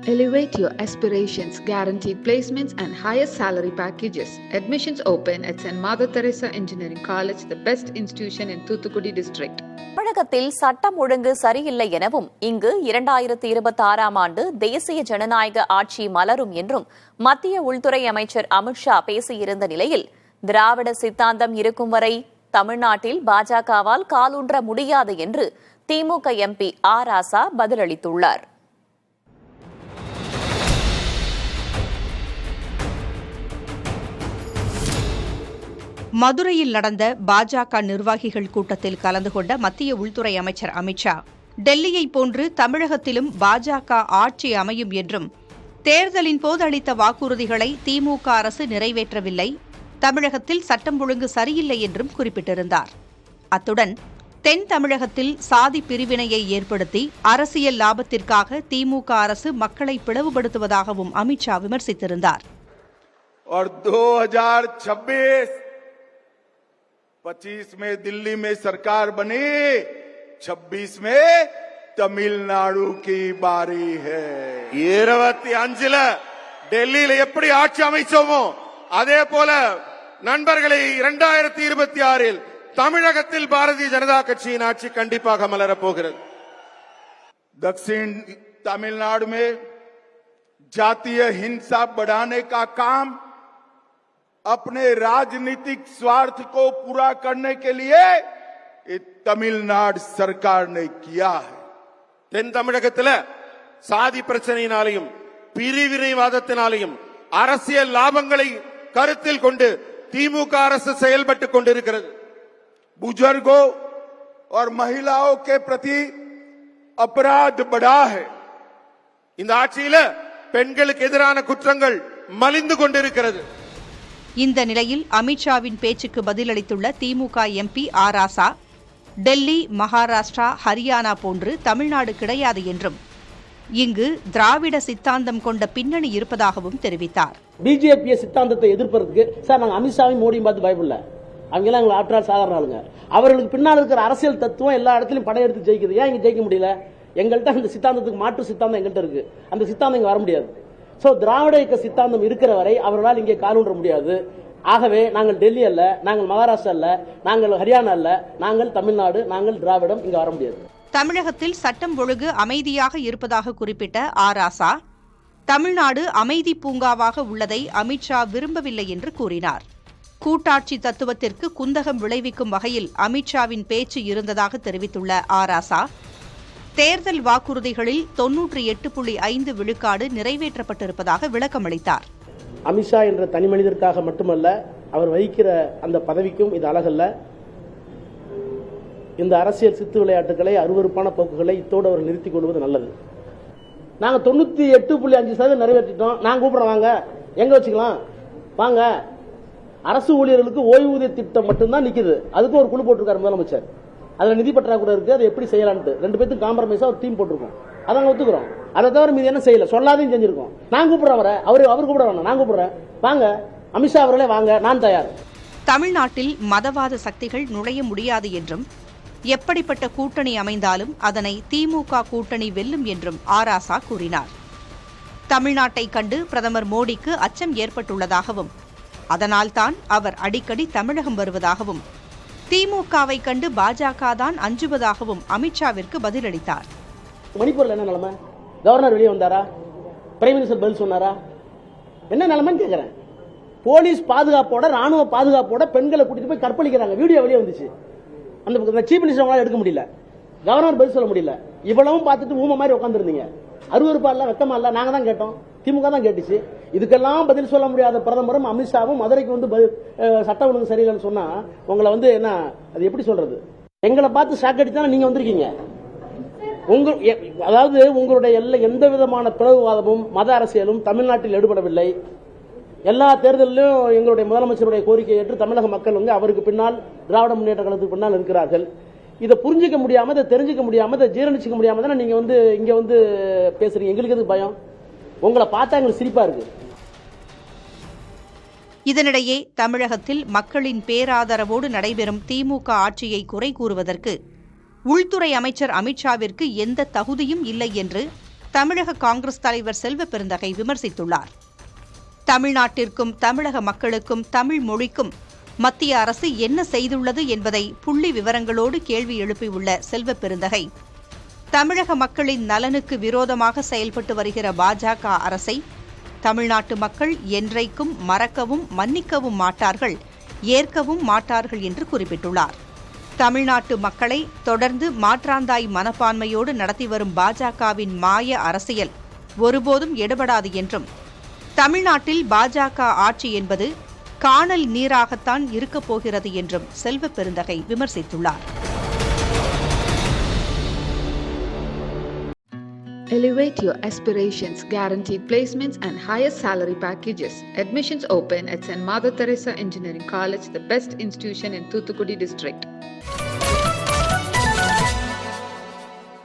Elevate your aspirations, guaranteed placements and higher salary packages. Admissions open at St. Mother Teresa Engineering College, the best institution in Thuthukudi district. தமிழகத்தில் சட்டம் ஒழுங்கு சரியில்லை எனவும் இங்கு 2026ஆம் ஆண்டு தேசிய ஜனநாயக ஆட்சி மலரும் என்றும் மத்திய உள்துறை அமைச்சர் அமித்ஷா பேசியிருந்த நிலையில் திராவிட சித்தாந்தம் இருக்கும் வரை தமிழ்நாட்டில் பாஜகவால் காலூன்ற முடியாது என்று திமுக எம்பி ஆர் ராசா பதிலளித்துள்ளார். மதுரையில் நடந்த பாஜக நிர்வாகிகள் கூட்டத்தில் கலந்து கொண்ட மத்திய உள்துறை அமைச்சர் அமித்ஷா, டெல்லியைப் போன்று தமிழகத்திலும் பாஜக ஆட்சி அமையும் என்றும், தேர்தலின் போது அளித்த வாக்குறுதிகளை திமுக அரசு நிறைவேற்றவில்லை, தமிழகத்தில் சட்டம் ஒழுங்கு சரியில்லை என்றும் குறிப்பிட்டிருந்தார். அத்துடன் தென் தமிழகத்தில் சாதி பிரிவினையை ஏற்படுத்தி அரசியல் லாபத்திற்காக திமுக அரசு மக்களை பிளவுபடுத்துவதாகவும் அமித்ஷா விமர்சித்திருந்தார். 25 में दिल्ली में सरकार बनी, 26 में तमिलनाडु की बारी है. 25ல டெல்லியில எப்படி ஆட்சி அமைச்சோமோ அதே போல நண்பர்களை 2026இல் தமிழகத்தில் பாரதிய ஜனதா கட்சியின் ஆட்சி கண்டிப்பாக மலரப் போகிறது. दक्षिण तमिलनाडु में जातीय हिंसा बढ़ाने का काम अपने राजनीतिक स्वार्थ को पूरा करने के लिए तमिलनाडु सरकार ने किया है. தென் தமிழகத்தில் சாதி பிரச்சனையினாலையும் பிரிவினைவாதத்தினாலையும் அரசியல் லாபங்களை கருத்தில் கொண்டு திமுக அரசு செயல்பட்டுக் கொண்டிருக்கிறது. बुजुर्गों और महिलाओं के प्रति अपराध बढ़ा है. இந்த ஆட்சியில பெண்களுக்கு எதிரான குற்றங்கள் மலிந்து கொண்டிருக்கிறது. இந்த நிலையில் அமித்ஷாவின் பேச்சுக்கு பதிலளித்துள்ள திமுக எம்பி ஆர் ராசா, டெல்லி, மகாராஷ்டிரா, ஹரியானா போன்று தமிழ்நாடு கிடையாது என்றும், இங்கு திராவிட சித்தாந்தம் கொண்ட பின்னணி இருப்பதாகவும் தெரிவித்தார். பிஜேபி சித்தாந்தத்தை எதிர்ப்பதற்கு சார் நாங்கள் அமித்ஷாவையும் மோடியும் பார்த்து பயப்படல, அவங்கெல்லாம் எங்களை ஆற்றால் சாதாரண ஆளுங்க. அவர்களுக்கு பின்னால் இருக்கிற அரசியல் தத்துவம் எல்லா இடத்திலும் படையெடுத்து ஜெயிக்குது. ஏன் இங்க ஜெயிக்க முடியல? எங்கள்கிட்ட அந்த சித்தாந்தத்துக்கு மாற்று சித்தாந்தம் எங்கள்கிட்ட இருக்கு. அந்த சித்தாந்தம் இங்க வர முடியாது. சோ திராவிட இயக்க சித்தாந்தம் இருக்கிற வரை அவர்களால் இங்கே காலூன்ற முடியாது. ஆகவே நாங்கள் டெல்லி அல்ல, நாங்கள் மகாராஷ்டிரா அல்ல, நாங்கள் ஹரியானா அல்ல, நாங்கள் தமிழ்நாடு, நாங்கள் திராவிடம், இங்க வர முடியாது. தமிழகத்தில் சட்டம் ஒழுங்கு அமைதியாக இருப்பதாக குறிப்பிட்ட ஆர் ராசா, தமிழ்நாடு அமைதி பூங்காவாக உள்ளதை அமித்ஷா விரும்பவில்லை என்று கூறினார். கூட்டாட்சி தத்துவத்திற்கு குந்தகம் விளைவிக்கும் வகையில் அமித்ஷாவின் பேச்சு இருந்ததாக தெரிவித்துள்ள ஆர் ராசா, தேர்தல் வாக்குறுதிகளில் 98.5 விழுக்காடு நிறைவேற்றப்பட்டிருப்பதாக விளக்கமளித்தார். அமித்ஷா என்ற தனி மனிதருக்காக மட்டுமல்ல, அவர் வகிக்கிற அந்த பதவிக்கும் இது அழகல்ல. இந்த அரசியல் சித்து விளையாட்டுகளை, அருவருப்பான போக்குகளை இத்தோடு அவர் நிறுத்திக் கொள்வது நல்லது. நாங்க 98.5% நிறைவேற்றிட்டோம். நான் கூப்பிடுறோம், வாங்க, எங்க வச்சுக்கலாம், வாங்க. அரசு ஊழியர்களுக்கு ஓய்வூதிய திட்டம் மட்டும்தான் நிக்குது. அதுக்கு ஒரு குழு போட்டிருக்காரு முதலமைச்சர். அதுல நிதி பற்றாக்குறை இருக்கு, அதை எப்படி செய்யலான்ட்டு 2 பேருக்கு காம்ப்ரமைஸா ஒரு டீம் போட்டிருக்கோம். அதாங்க ஒத்துக்கிறோம். அதை தவிர மீது என்ன செய்யல, சொல்லாதையும் செஞ்சிருக்கோம். நான் கூப்பிடுறேன், அவர் கூப்பிட வேணாம், நான் கூப்பிடுறேன், வாங்க அமித்ஷா அவர்களே வாங்க, நான் தயார். தமிழ்நாட்டில் மதவாத சக்திகள் நுழைய முடியாது என்றும், எப்படிப்பட்ட கூட்டணி அமைந்தாலும் அதனை திமுக கூட்டணி வெல்லும் என்றும் ஆர் ராசா கூறினார். தமிழ்நாட்டை கண்டு பிரதமர் மோடிக்கு அச்சம் ஏற்பட்டுள்ளதாகவும், அதனால்தான் அவர் அடிக்கடி தமிழகம் வருவதாகவும், திமுகவை கண்டு பாஜக தான் அஞ்சுவதாகவும் அமித்ஷாவிற்கு பதிலளித்தார். மணிப்பூர்ல என்ன நிலைமை? கவர்னர் வெளியே வந்தாரா? பிரைம் மினிஸ்டர் பதில் சொன்னாரா? என்ன நிலைமைன்னு கேட்கிறேன். போலீஸ் பாதுகாப்போட, ராணுவ பாதுகாப்போட பெண்களை கூட்டிட்டு போய் கற்பழிக்கிறாங்க. வீடியோ வெளியே வந்துச்சு. அந்த சீஃப் மினிஸ்டர் எடுக்க முடியல, கவர்னர் பதில் சொல்ல முடியல. இவ்வளவும் பார்த்துட்டு ஊமை மாதிரி உட்காந்துருந்தீங்க. அருவருப்பா இல்ல, வெக்கமா இல்ல? நாங்க தான் கேட்டோம், திமுக தான் கேட்டுச்சு. இதுக்கெல்லாம் பதில் சொல்ல முடியாத பிரதமரும் அமித்ஷாவும் மதுரைக்கு வந்து சட்ட ஒழுங்கு சரியில்லைன்னு சொன்னா உங்களை வந்து என்ன, அது எப்படி சொல்றது? எங்களை பார்த்து ஷாக் அடித்தானே நீங்க வந்திருக்கீங்க. அதாவது உங்களுடைய எந்த விதமான பிளவுவாதமும் மத அரசியலும் தமிழ்நாட்டில் எடுபடவில்லை. எல்லா தேர்தலிலும் எங்களுடைய முதலமைச்சருடைய கோரிக்கையை ஏற்று தமிழக மக்கள் வந்து அவருக்கு பின்னால், திராவிட முன்னேற்ற கழகத்துக்கு பின்னால் இருக்கிறார்கள். இதை புரிஞ்சிக்க முடியாம, இதை தெரிஞ்சுக்க முடியாம, இதை ஜீரணிச்சிக்க முடியாம தானே நீங்க வந்து இங்க வந்து பேசுறீங்க. எங்களுக்கு எதுக்கு பயம்? உங்களை பார்த்தா எங்களுக்கு சிரிப்பா இருக்கு. இதனிடையே தமிழகத்தில் மக்களின் பேராதரவோடு நடைபெறும் திமுக ஆட்சியை குறை கூறுவதற்கு உள்துறை அமைச்சர் அமித்ஷாவிற்கு எந்த தகுதியும் இல்லை என்று தமிழக காங்கிரஸ் தலைவர் செல்வ பெருந்தகை விமர்சித்துள்ளார். தமிழ்நாட்டிற்கும் தமிழக மக்களுக்கும் தமிழ் மொழிக்கும் மத்திய அரசு என்ன செய்துள்ளது என்பதை புள்ளி விவரங்களோடு கேள்வி எழுப்பியுள்ள செல்வ பெருந்தகை, தமிழக மக்களின் நலனுக்கு விரோதமாக செயல்பட்டு வருகிற பாஜக அரசை தமிழ்நாட்டு மக்கள் என்றைக்கும் மறக்கவும் மன்னிக்கவும் மாட்டார்கள், ஏற்கவும் மாட்டார்கள் என்று குறிப்பிட்டுள்ளார். தமிழ்நாட்டு மக்களை தொடர்ந்து மாற்றாந்தாய் மனப்பான்மையோடு நடத்தி வரும் பாஜகவின் மாய அரசியல் ஒருபோதும் எடுபடாது என்றும், தமிழ்நாட்டில் பாஜக ஆட்சி என்பது காணல் நீராகத்தான் இருக்கப் போகிறது என்றும் செல்வ பெருந்தகை விமர்சித்துள்ளார். Elevate your aspirations, guaranteed placements and higher salary packages. Admissions open at St. Mother Teresa Engineering College, the best institution in Thoothukudi district.